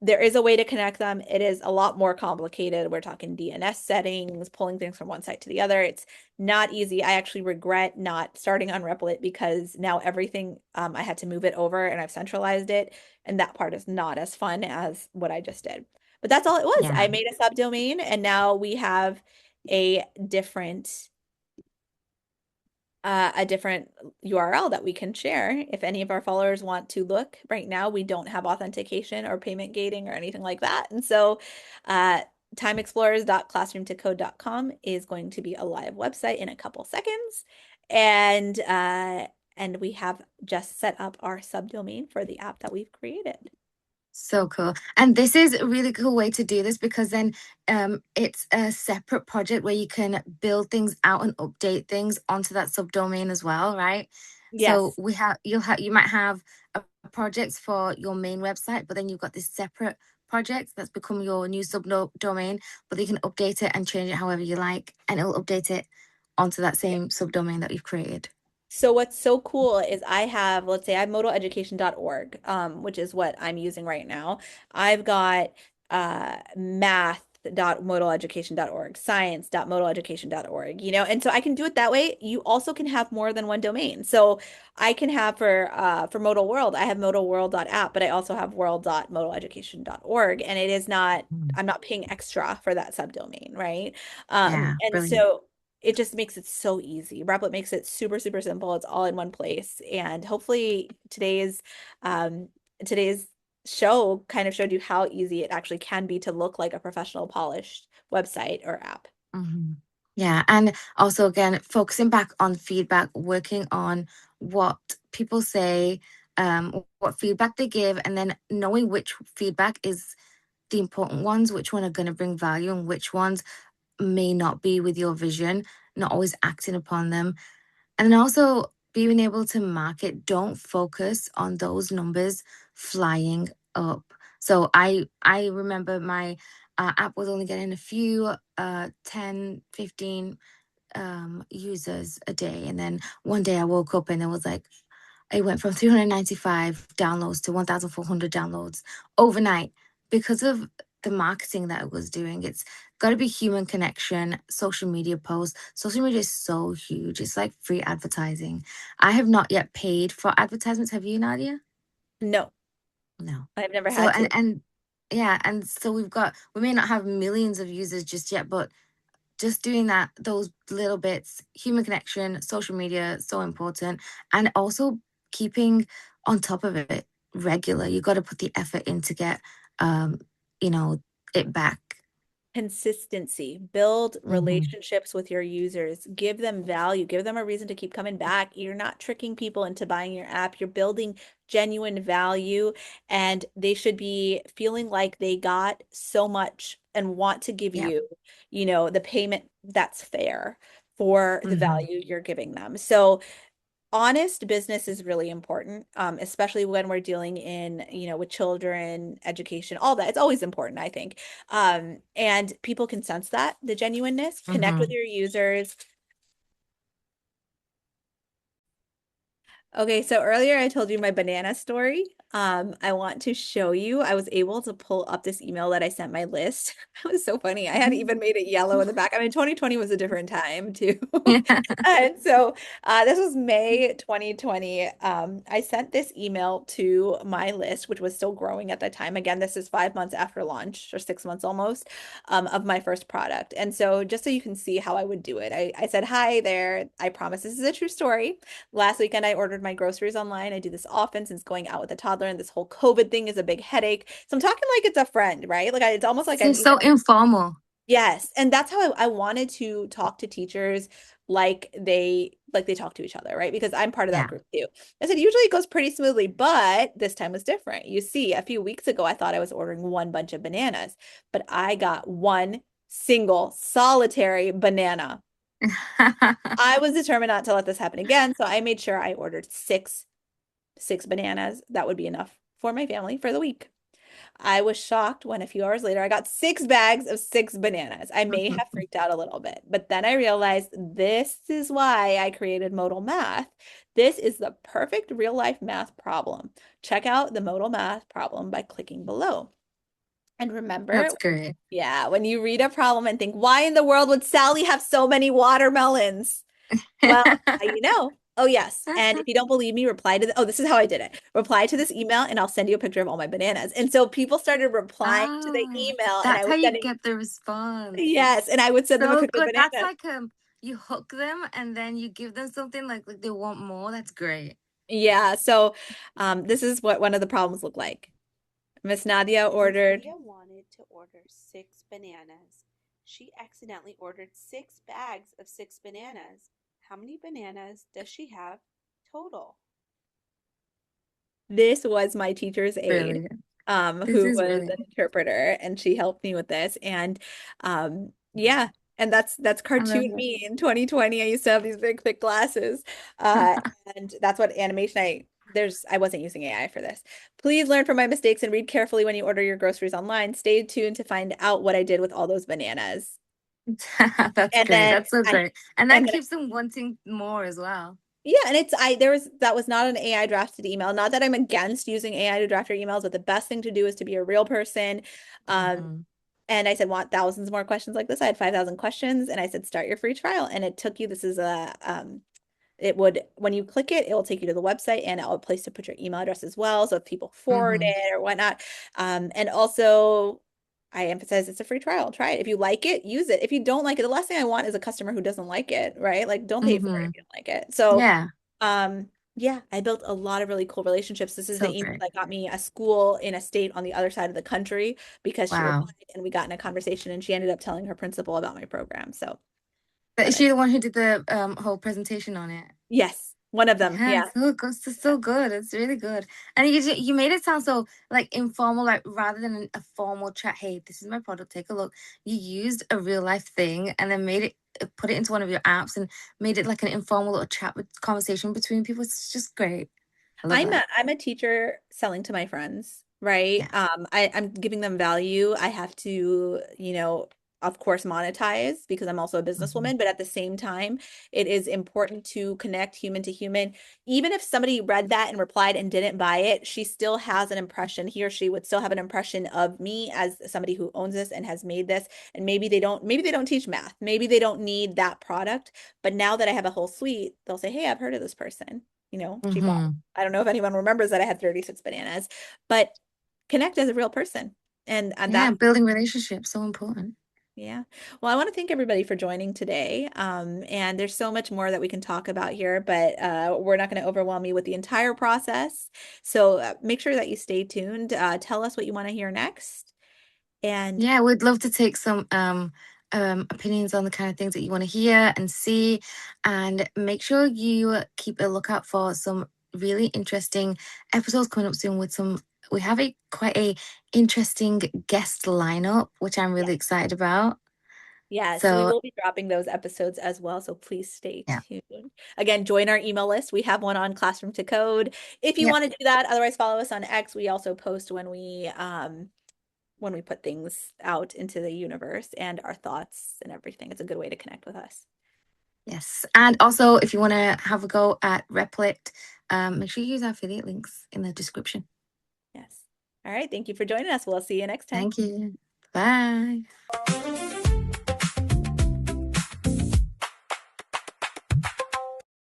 There is a way to connect them. It is a lot more complicated. We're talking DNS settings, pulling things from one site to the other. It's not easy. I actually regret not starting on Replit because now everything, I had to move it over and I've centralized it. And that part is not as fun as what I just did. But that's all it was. Yeah. I made a subdomain and now we have a different a different URL that we can share if any of our followers want to look. Right now, we don't have authentication or payment gating or anything like that. And so, timeexplorers.classroomtocode.com is going to be a live website in a couple seconds. And we have just set up our subdomain for the app that we've created. So cool. And this is a really cool way to do this because then it's a separate project where you can build things out and update things onto that subdomain as well, right? So Yes. you might have a project for your main website, but then you've got this separate project that's become your new subdomain, but you can update it and change it however you like, and it'll update it onto that same subdomain that you've created. So what's so cool is I have, let's say I have modaleducation.org, which is what I'm using right now. I've got math.modaleducation.org, science.modaleducation.org, and so I can do it that way. You also can have more than one domain. So I can have for Modal World, I have modalworld.app, but I also have world.modaleducation.org, and it is not, Mm. I'm not paying extra for that subdomain, right? Yeah, And brilliant. so it just makes it so easy. Replit makes it super, super simple. It's all in one place. And hopefully today's show kind of showed you how easy it actually can be to look like a professional polished website or app. Mhm. Yeah, and also again, focusing back on feedback, working on what people say, what feedback they give, and then knowing which feedback is the important ones, which one are going to bring value, and which ones may not be with your vision, not always acting upon them. And then also being able to market, don't focus on those numbers flying up. So I remember my app was only getting a few 10, 15 users a day. And then one day I woke up and it was like it went from 395 downloads to 1,400 downloads overnight because of the marketing that it was doing. It's got to be human connection, social media posts. Social media is so huge. It's like free advertising. I have not yet paid for advertisements. Have you, Nadia? No, No. I've never So had to. and yeah, and so we may not have millions of users just yet, but just doing that, those little bits, human connection, social media, so important. And also keeping on top of it regular. You got to put the effort in to get, um, you know, it back. Consistency, build Hmm. relationships with your users, give them value, give them a reason to keep coming back. You're not tricking people into buying your app. You're building genuine value, and they should be feeling like they got so much and want to give Yeah. you, the payment that's fair for the Hmm. value you're giving them. So honest business is really important, especially when we're dealing with children, education, all that. It's always important, I think. And people can sense that, the genuineness, connect with Hmm. your users. Okay, so earlier I told you my banana story. I want to show you. I was able to pull up this email that I sent my list. It was so funny. I had even made it yellow in the back. I mean, 2020 was a different time too. Yeah. And so this was May 2020. I sent this email to my list, which was still growing at the time. Again, this is 5 months after launch, or 6 months almost, of my first product. And so just so you can see how I would do it, I said, "Hi there. I promise this is a true story. Last weekend, I ordered my groceries online. I do this often since going out with a toddler, and this whole COVID thing is a big headache. So I'm talking like it's a friend, right? Like it's almost like So I'm it's so emailing. informal. Yes, and that's how I wanted to talk to teachers like they talk to each other, right? Because I'm part of that Yeah. group too. I said usually it goes pretty smoothly, but this time was different. You see, a few weeks ago, I thought I was ordering one bunch of bananas, but I got one single solitary banana. I was determined not to let this happen again, so I made sure I ordered six bananas. That would be enough for my family for the week. I was shocked when a few hours later I got 6 bags of 6 bananas. I may have freaked out a little bit, but then I realized this is why I created modal math. This is the perfect real life math problem. Check out the modal math problem by clicking below. And remember, That's great. yeah, when you read a problem and think, why in the world would Sally have so many watermelons? Well, now you know. Oh, yes. And if you don't believe me, this is how I did it. Reply to this email and I'll send you a picture of all my bananas. And so people started replying to the Ah, email and I that's how was you sending, get the response. yes, and I would send them a So picture of good. That's bananas. like you hook them and then you give them something like they want more. That's great. Yeah, so this is what one of the problems look like. Miss Nadia Miss ordered. Nadia wanted to order 6 bananas. She accidentally ordered 6 bags of 6 bananas. How many bananas does she have total? This was my teacher's aide, Brilliant. This who is was an brilliant. interpreter, and she helped me with this. And yeah, and that's I love cartoon it. me in 2020. I used to have these big thick glasses. Uh, and that's what animation I wasn't using AI for this. Please learn from my mistakes and read carefully when you order your groceries online. Stay tuned to find out what I did with all those bananas. That's And great. then That's so I great. And that and then keeps them wanting more as well. Yeah, and it's I there was that was not an AI drafted email. Not that I'm against using AI to draft your emails, but the best thing to do is to be a real person. Um, Hmm. and I said, want thousands more questions like this. I had 5,000 questions, and I said, start your free trial. And it took you, this is a it would when you click it, it will take you to the website and it will place to put your email address as well. So if people forward Hmm. it or whatnot. And also I emphasize it's a free trial. Try it. If you like it, use it. If you don't like it, the last thing I want is a customer who doesn't like it, right? Like don't pay for it Hmm. if you don't like it. So Yeah. yeah, I built a lot of really cool relationships. This is the So email great. that got me a school in a state on the other side of the country because she Wow. replied and we got in a conversation and she ended up telling her principal about my program. So But fun. is she the one who did the whole presentation on it? Yes, one of them. Yeah, Yeah. it's so good. It's so good. It's really good. And you made it sound so like informal, like rather than a formal chat. Hey, this is my product. Take a look. You used a real life thing and then made it, put it into one of your apps and made it like an informal little chat with conversation between people. It's just great. I love that. I'm a teacher selling to my friends, right? Yeah. I'm giving them value. I have to, of course, monetize because I'm also a Hmm. businesswoman, but at the same time, it is important to connect human to human. Even if somebody read that and replied and didn't buy it, she still has an impression. He or she would still have an impression of me as somebody who owns this and has made this. And maybe they don't teach math. Maybe they don't need that product. But now that I have a whole suite, they'll say, "Hey, I've heard of this person." She bought. Hmm. I don't know if anyone remembers that I had 36 bananas, but connect as a real person. And Yeah, that, building relationships so important. yeah. Well, I want to thank everybody for joining today. And there's so much more that we can talk about here, but we're not going to overwhelm you with the entire process. So make sure that you stay tuned. Tell us what you want to hear next. And Yeah, we'd love to take some opinions on the kind of things that you want to hear and see, and make sure you keep a lookout for some really interesting episodes coming up soon with some. We have a quite a interesting guest lineup, which I'm yeah, really excited about. yes, we So will be dropping those episodes as well. So please stay yeah, tuned. Again, join our email list. We have one on Classroom to Code if you yep, want to do that. Otherwise, follow us on X. We also post when we put things out into the universe and our thoughts and everything. It's a good way to connect with us. yes, and also if you want to have a go at Replit, make sure you use our affiliate links in the description. Yes. All right. Thank you for joining us. We'll see you next time. Thank you. Bye.